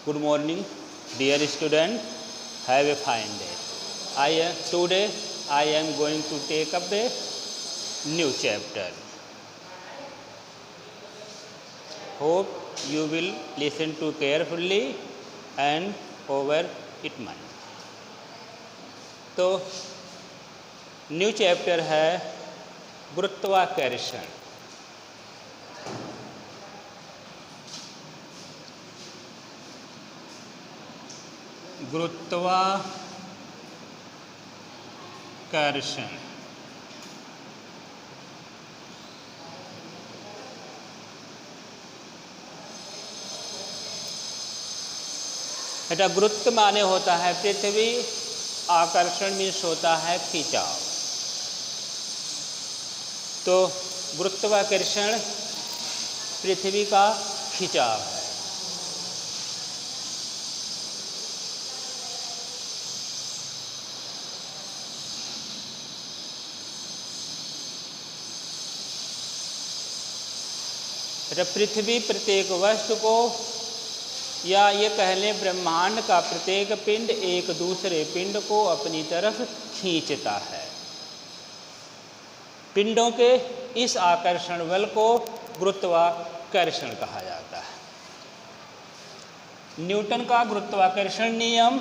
Good morning, dear student. Have a fine day. Today I am going to take up a new chapter. Hope you will listen to carefully and over it mind. तो new chapter है गुरुत्वाकर्षण। गुरुत्वाकर्षण बेटा गुरुत्व माने होता है पृथ्वी, आकर्षण मीन्स होता है खिंचाव। तो गुरुत्वाकर्षण पृथ्वी का खिंचाव है। पृथ्वी प्रत्येक वस्तु को या ये कह लें ब्रह्मांड का प्रत्येक पिंड एक दूसरे पिंड को अपनी तरफ खींचता है। पिंडों के इस आकर्षण बल को गुरुत्वाकर्षण कहा जाता है। न्यूटन का गुरुत्वाकर्षण नियम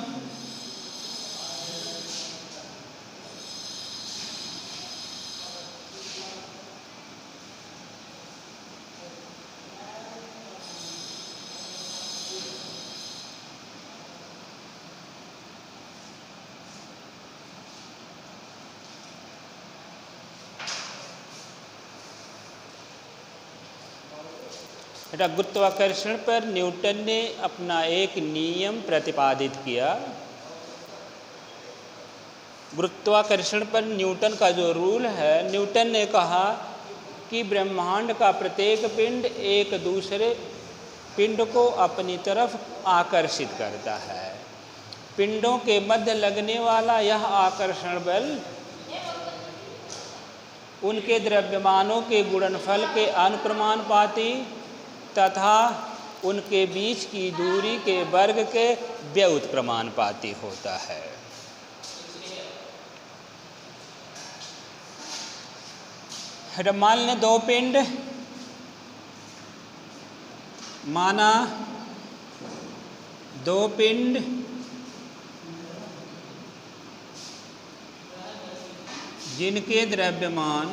गुरुत्वाकर्षण पर न्यूटन ने अपना एक नियम प्रतिपादित किया। गुरुत्वाकर्षण पर न्यूटन का जो रूल है, न्यूटन ने कहा कि ब्रह्मांड का प्रत्येक पिंड एक दूसरे पिंड को अपनी तरफ आकर्षित करता है। पिंडों के मध्य लगने वाला यह आकर्षण बल उनके द्रव्यमानों के गुणनफल के अनुक्रमानुपाती तथा उनके बीच की दूरी के वर्ग के व्युत्क्रमानुपाती होता है। मान लें दो पिंड, माना दो पिंड जिनके द्रव्यमान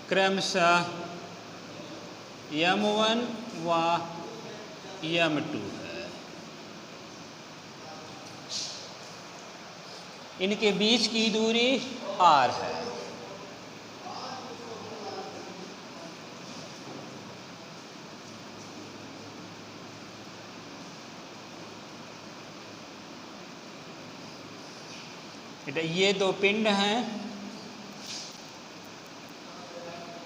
क्रमशः m1 व m2 है। इनके बीच की दूरी r है। ये दो पिंड हैं,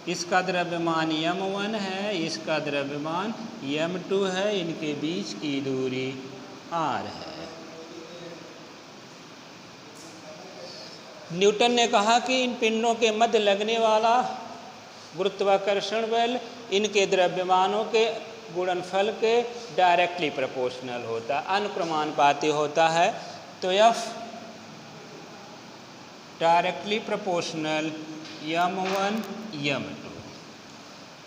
इसका द्रव्यमान m1 है, इसका द्रव्यमान m2 है, इनके बीच की दूरी r है। न्यूटन ने कहा कि इन पिंडों के मध्य लगने वाला गुरुत्वाकर्षण बल इनके द्रव्यमानों के गुणनफल के डायरेक्टली प्रोपोर्शनल होता है, अनुक्रमानुपाती होता है। तो F directly proportional m1 m2।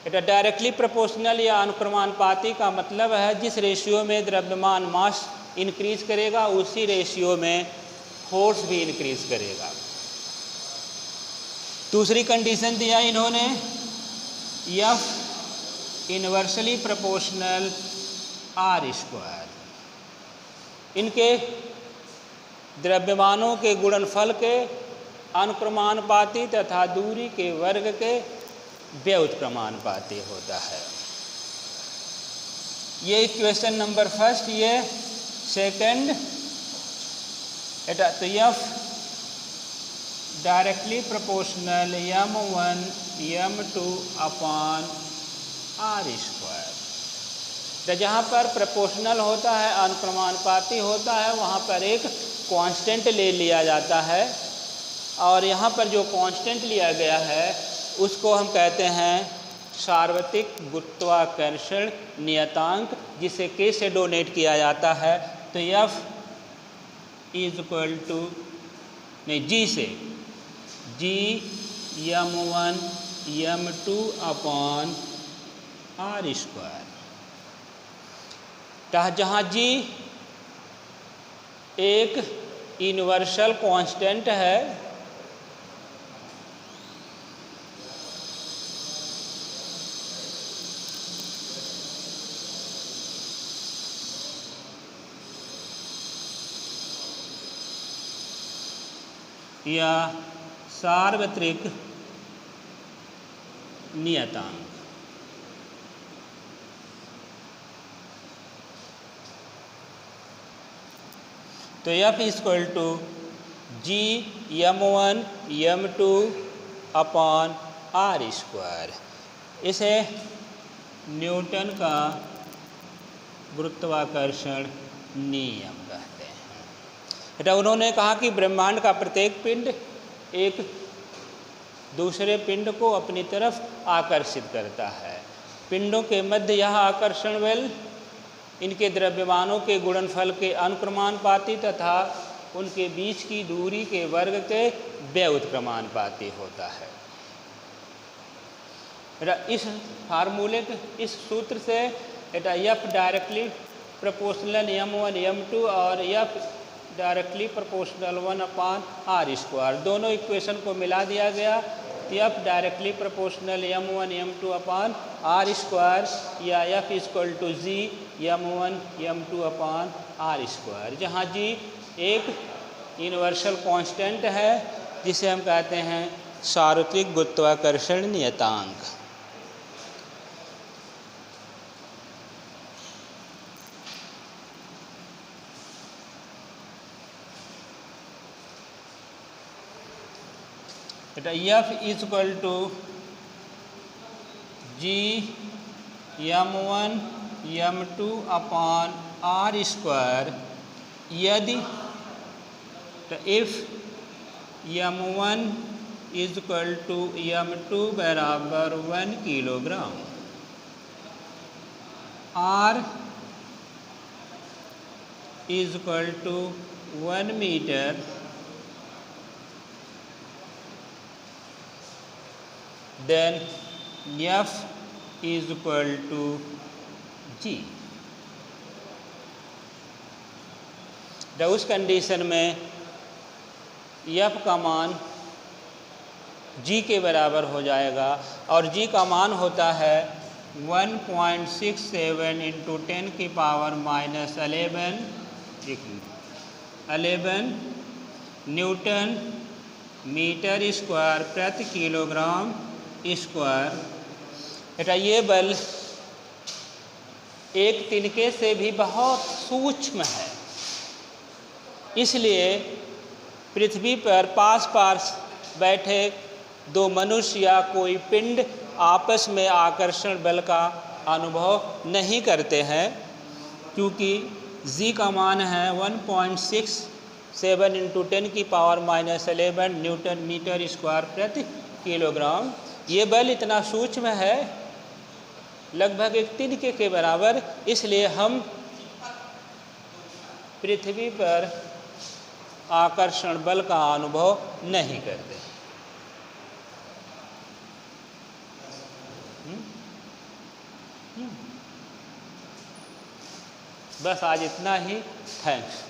बेटा डायरेक्टली प्रोपोर्शनल या अनुक्रमानुपाती का मतलब है जिस रेशियो में द्रव्यमान मास इंक्रीज करेगा उसी रेशियो में फोर्स भी इंक्रीज करेगा। दूसरी कंडीशन दिया इन्होंने F इनवर्सली प्रोपोर्शनल r²। इनके द्रव्यमानों के गुणनफल के अनुक्रमानुपाती तथा दूरी के वर्ग के व्युत्क्रमानुपाती होता है। ये इक्वेशन नंबर फर्स्ट, ये सेकंड। तो F directly proportional m1 m2 upon r²। तो जहाँ पर प्रोपोर्शनल होता है, अनुक्रमानुपाती होता है, वहाँ पर एक कांस्टेंट ले लिया जाता है और यहाँ पर जो कांस्टेंट लिया गया है उसको हम कहते हैं सार्वत्रिक गुरुत्वाकर्षण नियतांक, जिसे के से डोनेट किया जाता है। तो F इज इक्वल टू जी से जी m1 m2 upon r square, जहाँ जी एक यूनिवर्सल कांस्टेंट है या सार्वत्रिक नियतांक। तो F equal to G m1 m2 upon r square. इसे न्यूटन का गुरुत्वाकर्षण नियम कहते हैं। तो उन्होंने कहा कि ब्रह्मांड का प्रत्येक पिंड एक दूसरे पिंड को अपनी तरफ आकर्षित करता है। पिंडों के मध्य यह आकर्षण बल इनके द्रव्यमानों के गुणनफल के अनुक्रमानुपाती तथा उनके बीच की दूरी के वर्ग के व्युत्क्रमानुपाती होता है। इस फार्मूले के इस सूत्र से F directly proportional m1 m2 और F directly proportional 1 upon r square, दोनों इक्वेशन को मिला दिया गया। F directly proportional m1 m2 upon r square या F equal to G m1 m2 upon r square, जहाँ g एक यूनिवर्सल कांस्टेंट है जिसे हम कहते हैं सार्वत्रिक गुरुत्वाकर्षण नियतांक। F is equal to G m1 m2 upon r square यदि if m1 is equal to m2 बराबर 1 kilogram, r is equal to 1 metre, then F is equal to G। तो उस कंडीशन में F का मान G के बराबर हो जाएगा और G का मान होता है 1.67 इंटू 10 की power minus 11 newton metre square प्रति किलोग्राम स्क्वायर। बेटा ये बल एक तिनके से भी बहुत सूक्ष्म है, इसलिए पृथ्वी पर पास पास बैठे दो मनुष्य या कोई पिंड आपस में आकर्षण बल का अनुभव नहीं करते हैं, क्योंकि G का मान है 1.67 इंटू 10 की power minus 11 newton metre square प्रति किलोग्राम। ये बल इतना सूक्ष्म है, लगभग एक तिनके के बराबर, इसलिए हम पृथ्वी पर आकर्षण बल का अनुभव नहीं करते। बस आज इतना ही। थैंक्स।